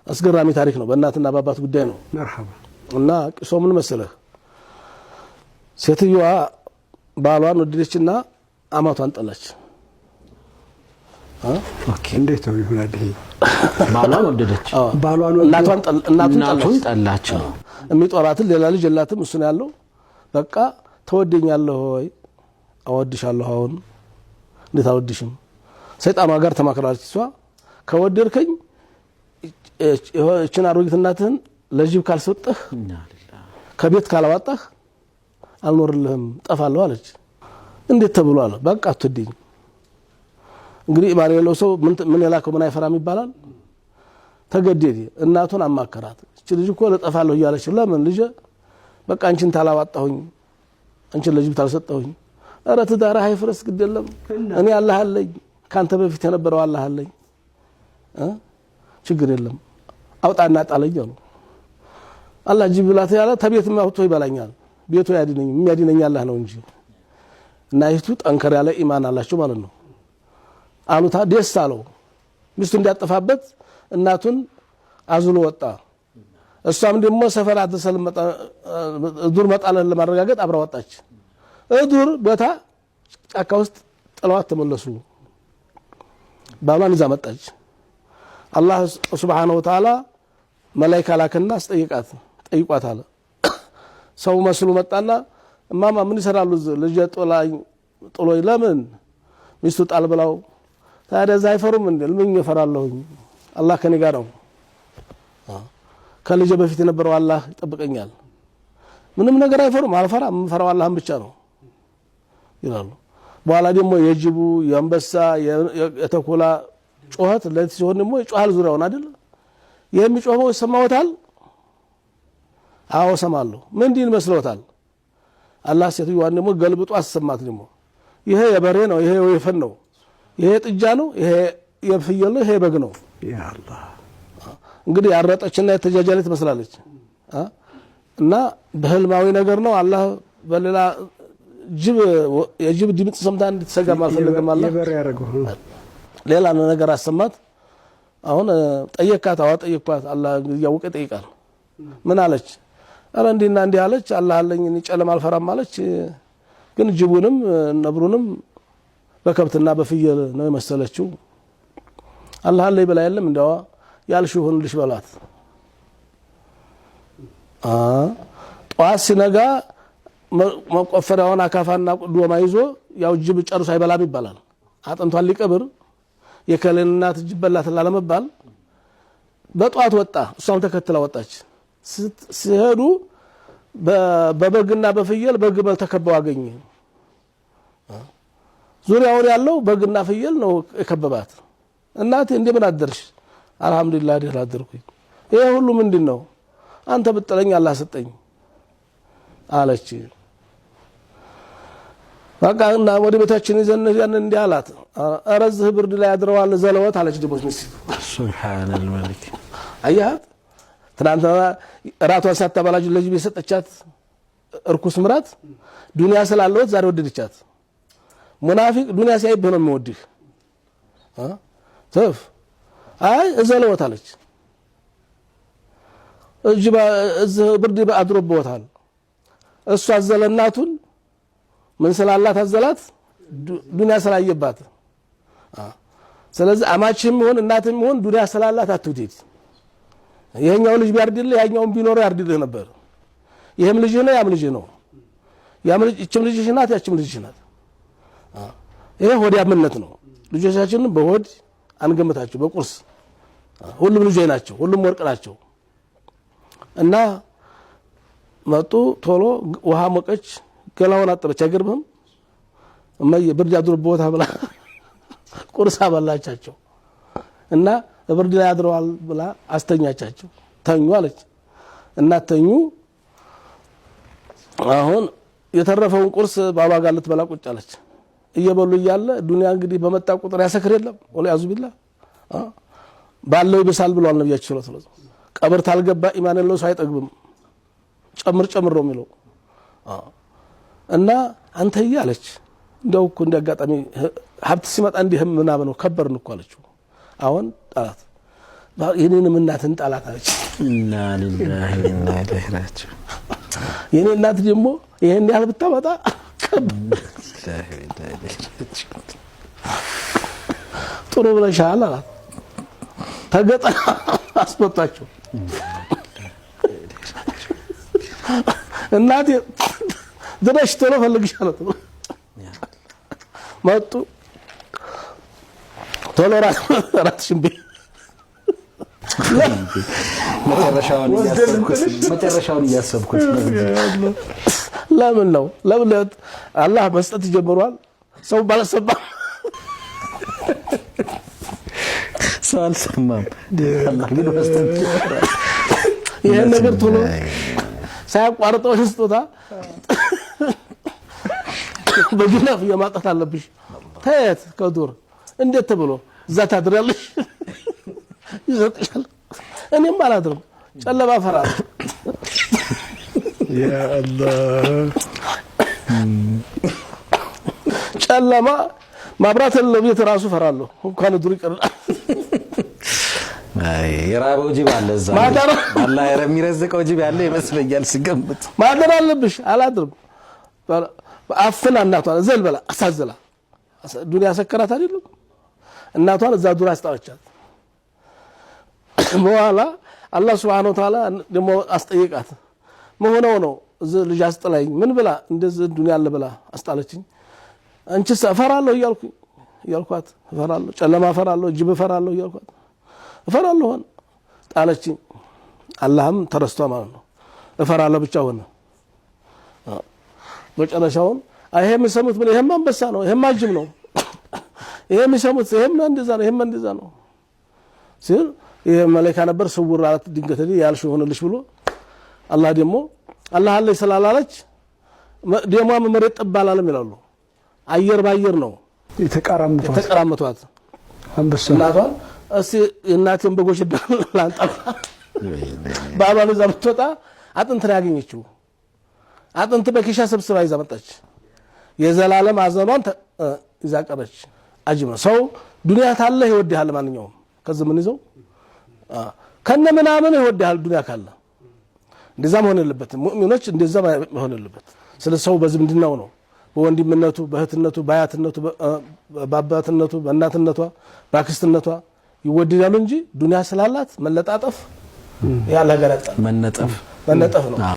አስገራሚ ታሪክ ነው በእናትና በአባት ጉዳይ ነው مرحبا እና ቂሶ ምን መሰለህ ሴትዮዋ ባሏን ወደደችና አማቷን ጠላች ኦኬ እንዴት ነው ይሆናል ይሄ ባሏን ወደደች ባሏን እናቱን ጠላች የሚጦራትን ሌላ ልጅ የላትም እሱ ነው ያለው በቃ ተወደኛለህ ሆይ አወድሻለሁ አሁን እንዴት አወድሽም ሰይጣኗ ጋር ተማክራለች እሷ ከወደድከኝ እቺን አሮጊት እናትህን ለጅብ ካልሰጠህ ከቤት ካላወጣህ አልኖርልህም ጠፋለሁ አለች እንዴት ተብሏል በቃ አትወደኝ እንግዲህ ኢማን የሌለው ሰው ምን ያላከው ምን አይፈራም ይባላል ተገደደ እናቱን አማከራት እቺ ልጅ እኮ ለጠፋለሁ እያለች ለምን ልጅ በቃ አንቺን ታላዋጣሁኝ አንቺን ለጅብ ታልሰጠሁኝ አረ ትዳርህ አይፍረስ ግደለም እኔ አላህ አለኝ ካንተ በፊት የነበረው አላህ አለኝ ችግር የለም አውጣና ጣለኝ ነው አላህ ጅብላት ያለ ተቤት ማውጥቶ ይበላኛል ቤቱ ያድነኝ የሚያድነኝ አላህ ነው እንጂ እና ይቱ ጠንከር ያለ ኢማን አላቸው ማለት ነው አሉታ ደስ አለው ሚስቱ እንዲያጠፋበት እናቱን አዝሎ ወጣ እሷም ደግሞ ሰፈራት ሰልመጣ ዱር መጣለን ለማረጋገጥ አብራ ወጣች ዱር በታ ጫካ ውስጥ ጥለዋት ተመለሱ ባሏን ይዛ መጣች አላህ Subhanahu Wa Ta'ala መላእክት ላከና ጠይቋት አለ ሰው መስሉ መጣና ማማ ምን ይሰራሉ ልጅ ጥሎይ ለምን ሚስቱ ጣል ብላው ታዲያ ዛይፈሩም እንዴ ምን ይፈራለሁ አላህ ከኔ ጋር ነው ከልጅ በፊት የነበረው አላህ ይጠብቀኛል ምንም ነገር አይፈሩም አልፈራም ፈራው አላህን ብቻ ነው ይላሉ በኋላ ደግሞ የጅቡ የአንበሳ የተኮላ ጮህት ለዚህ ሲሆን ደግሞ ይጮሃል ዙሪያውን አይደል የሚጮኸው ሰማውታል አዎ ሰማለሁ ምንድን መስሎታል አላህ ሴትዮዋን ደግሞ ገልብጦ አሰማት ደግሞ ይሄ የበሬ ነው ይሄ የፈን ነው ይሄ ጥጃ ነው ይሄ የፍየል ነው ይሄ በግ ነው ያ አላህ እንግዲህ ያረጠችና የተጃጃለች መስላለች እና በህልማዊ ነገር ነው አላህ በሌላ የጅብ ድምጽ ሰምታ እንድትሰጋ ማፈልገም አላህ የበሬ ያረጋው ሌላ ነገር አሰማት አሁን ጠየቃት ጠየቅኳት አላህ ያውቀ ጠይቃል ምን አለች አረ እንዲና እንዲ አለች አላህ አለኝ እኔ ጨለማ አልፈራም አለች ግን ጅቡንም ነብሩንም በከብትና በፍየል ነው የመሰለችው አላህ አለኝ በላ የለም እንደዋ ያልሽውን ልሽ በላት ጧት ሲነጋ መቆፈሪያውን አካፋና ዶማ ይዞ ያው ጅብ ጨርሶ አይበላም ይባላል አጥንቷን ሊቀብር የከለናት ጅበላት ለማባል በጧት ወጣ እሷም ተከትላ ወጣች ሲሄዱ በበግና በፍየል በግመል ተከበው አገኘ ዙሪያውን ያለው በግና ፍየል ነው የከበባት እናቴ እንደምን አደርሽ አልহামዱሊላህ ደህና አደርኩኝ ይሄ ሁሉ ምንድነው አንተ ብትጠለኝ አላህ ሰጠኝ አለች በቃና ወደ ቤታችን ይዘን ያን እንዲያላት አረዝህ ብርድ ላይ አድረዋል ዘለወት አለች ደግሞ ሚስት ሱብሃንአል መሊክ አያት ትናንት ራቷን ሳታበላጅ ለጅብ የሰጠቻት እርኩስ ምራት ዱንያ ስላለውት ዛሬ ወደደቻት ሙናፊቅ ዱንያ ሲያይብህ ነው የሚወድህ ተፍ አይ ዘለወት አለች እጅባ ብርድ አድሮበታል እሷ አዘለናቱን ምን ስላላት አዘላት ዱንያ ስላየባት ስለዚህ አማችም ይሁን እናትም ይሁን ዱንያ ስላላት አትውደድ ይሄኛው ልጅ ቢያርድልህ ያኛውን ቢኖር ያርድልህ ነበር ይሄም ልጅ ነው ያም ልጅ ነው ያም ልጅ እችም ልጅ ናት ያችም ልጅ ናት ይሄ ሆዲያምነት ነው ልጆቻችንን በሆድ አንገምታቸው በቁርስ ሁሉም ልጆች ናቸው ሁሉም ወርቅ ናቸው እና መጡ ቶሎ ውሃ ሞቀች ገላውን አጠበች አይገርምም እማዬ ብርድ አድሮቦታ ብላ ቁርስ አበላቻቸው እና ብርድ ላይ አድረዋል ብላ አስተኛቻቸው ተኙ አለች እናት ተኙ አሁን የተረፈውን ቁርስ ባሏ ጋር ልትበላ ቁጭ አለች እየበሉ እያለ ዱንያ እንግዲህ በመጣ ቁጥር ያሰክር የለም ወላሂ ቢላህ ባለው ይብሳል ብሏል ነብያችን ሰለላሁ ዐለይሂ ወሰለም ቀብር ታልገባ ኢማን የለው ሰው አይጠግብም ጨምር ነው የሚለው እና አንተ ይያለች እንደው እኮ እንዲያጋጣሚ ሀብት ሲመጣ እንዲህም ምናምን ነው ከበርን እኮ አለችው አሁን ጣላት የኔንም እናትን ጣላት አለች። ኢና ሊላሂ ወኢና ኢለይሂ ራጂዑን። የኔ እናት ደግሞ ይሄን ያህል ብታመጣ ጥሩ ብለሻል አላት። ተገጠ አስመጣቸው። እናቴ ድረሽ ቶሎ ፈልግሻለሁ መጡ። ቶሎ ራትሽን ቤት መጨረሻውን እያሰብኩት ለምን ነው አላህ መስጠት ጀምሯል። ሰው ባለሰባ ሰው አልሰማም። አላህ ግን መስጠት ጀምሯል። ይሄን ነገር ቶሎ ሳያቋርጠው ስጦታ በግላፍ የማጣት አለብሽ። ታየት ከዱር እንዴት ተብሎ እዛ ታድራለሽ? ይዘጥሻል። እኔም አላድርም ጨለማ ፈራለሁ። ያ አላህ ጨለማ ማብራት ለቤት ራሱ ፈራለሁ። እንኳን ዱር ይቀርል። የራበው ጅብ አለ እዛ አላህ የሚረዝቀው ጅብ ያለ ይመስለኛል ሲገምት። ማደር አለብሽ። አላድርም አፍና እናቷን ዘልበላ አሳዘላ ዱንያ ሰከራት አይደለም። እናቷን እዛ ዱር አስጣወቻት። በኋላ አላህ Subhanahu Wa Ta'ala ደሞ አስጠየቃት። መሆነው ነው እዚ ልጅ አስጠላኝ ምን ብላ እንደዚህ ዱንያ አለ ብላ አስጣለችኝ። አንቺ ሰፈራለሁ እያልኳት እፈራለሁ፣ ጨለማ እፈራለሁ፣ ጅብ እፈራለሁ እያልኳት እፈራለሁ ሆነ ጣለችኝ። አላህም ተረስቷ ማለት ነው። እፈራለሁ ብቻ ሆነ። መጨረሻውን ይሄ የሚሰሙት ምን ይሄማ አንበሳ ነው፣ ይሄማ ጅብ ነው፣ ይሄ የሚሰሙት ይሄማ እንደዛ ነው፣ ይሄማ እንደዛ ነው ሲል ይሄ መላእክት ነበር ስውራት ድንገት ያልሽ ሆነልሽ ብሎ አላህ ደግሞ አላህ አለ ሰላላለች ደሞ መሬት ጠባላለም ይላሉ። አየር ባየር ነው የተቀራመቷት አንበሳ እናቷን እስቲ እናቴን በጎሽ ላንጣ ባባሉ ዘብቶታ አጥንት ያገኘችው አጥንት በኪሻ ሰብስባ ይዛ መጣች። የዘላለም አዘኗን ይዛ ቀረች። አጅብ ነው። ሰው ዱንያ ታለ ይወድሃል። ማንኛውም ከዚህ ምን ይዘው ከነ ምናምን ይወድሃል። ዱንያ ካለ እንደዛ መሆን የለበትም። ሙእሚኖች እንደዛ መሆን የለበት። ስለ ሰው በዝምድናው ነው፣ በወንድምነቱ፣ በእህትነቱ፣ በአያትነቱ፣ በአባትነቱ፣ በእናትነቷ፣ በአክስትነቷ ይወድዳሉ እንጂ ዱንያ ስላላት መለጣጠፍ ያለ ገረጣ መነጠፍ ነው።